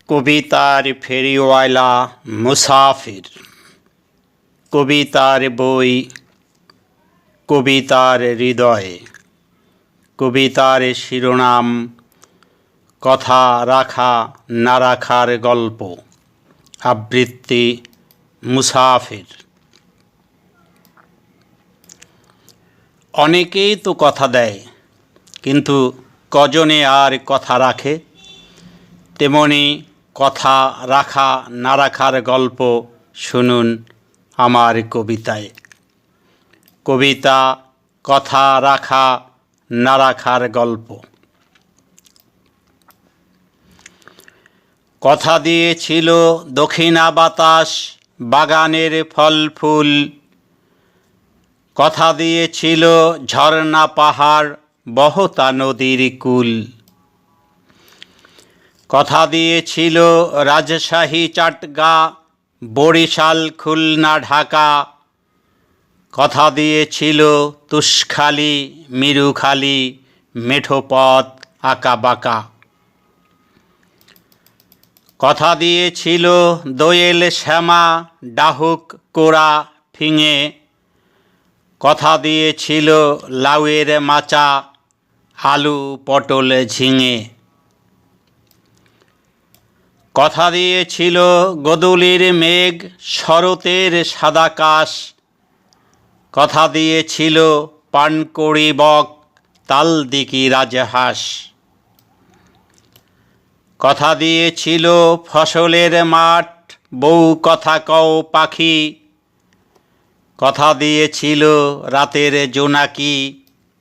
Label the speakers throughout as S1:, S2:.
S1: কবিতার ফেরিওয়ালা মুসাফির। কবিতার বই, কবিতার হৃদয়ে। কবিতার শিরোনাম কথা রাখা না রাখার গল্প। আবৃত্তি মুসাফির। অনেকেই তো কথা দেয়, কিন্তু কজনে আর কথা রাখে? তেমনি কথা রাখা না রাখার গল্প শুনুন আমার কবিতায়। কবিতা কথা রাখা না রাখার গল্প। কথা দিয়েছিল দক্ষিণা বাতাস বাগানের ফল ফুল। কথা দিয়েছিল ঝর্ণা পাহাড় বহতা নদীর কূল। কথা দিয়েছিল রাজশাহী চাটগা বরিশাল খুলনা ঢাকা। কথা দিয়েছিল তুষখালী মিরুখালী মেঠোপথ আঁকা বাঁকা। কথা দিয়েছিল দোয়েল শ্যামা ডাহুক কোড়া ফিঙে। কথা দিয়েছিল লাউয়ের মাচা আলু পটল ঝিঙে। কথা দিয়েছিল গোধূলির মেঘ শরতের সাদাকাশ। কথা দিয়েছিল পানকড়ি বক তালদিকি রাজহাঁস। কথা দিয়েছিল ফসলের মাঠ বউ কথা কও পাখি। কথা দিয়েছিল রাতের জোনাকি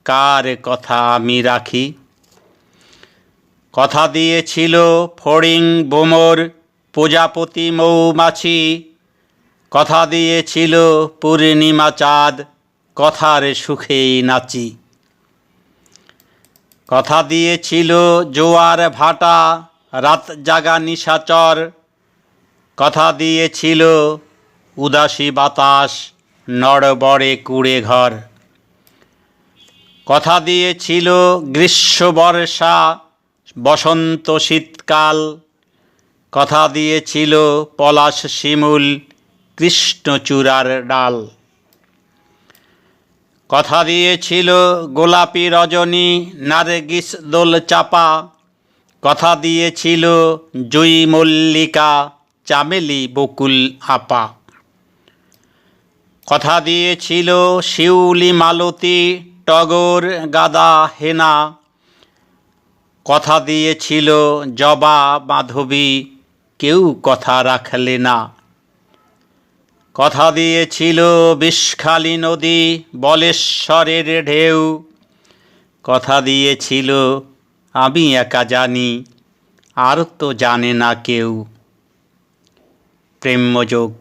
S1: কার কথা আমি রাখি। কথা দিয়েছিল ফড়িং ভোমর প্রজাপতি মৌমাছি। কথা দিয়েছিল পূর্ণিমা চাঁদ কথার সুখেই নাচি। কথা দিয়েছিল জোয়ার ভাটা রাত জাগা নিশাচর। কথা দিয়েছিল উদাসী বাতাস নড়বড়ে কুড়ে ঘর। কথা দিয়েছিল গ্রীষ্ম বর্ষা বসন্ত শীতকাল। কথা দিয়েছিল পলাশ শিমুল কৃষ্ণচূড়ার ডাল। কথা দিয়েছিল গোলাপি রজনী নার্গিস দোল চাপা। কথা দিয়েছিল জুঁই মল্লিকা চামেলি বকুল আপা। কথা দিয়েছিল শিউলি মালতী টগর গাদা হেনা। কথা দিয়েছিল জবা মাধবী কেউ কথা রাখলে না। কথা দিয়েছিল বিষখালী নদী বলেশ্বরের ঢেউ। কথা দিয়েছিল আমি একা জানি আর তো জানে না কেউ। প্রেমযোগ।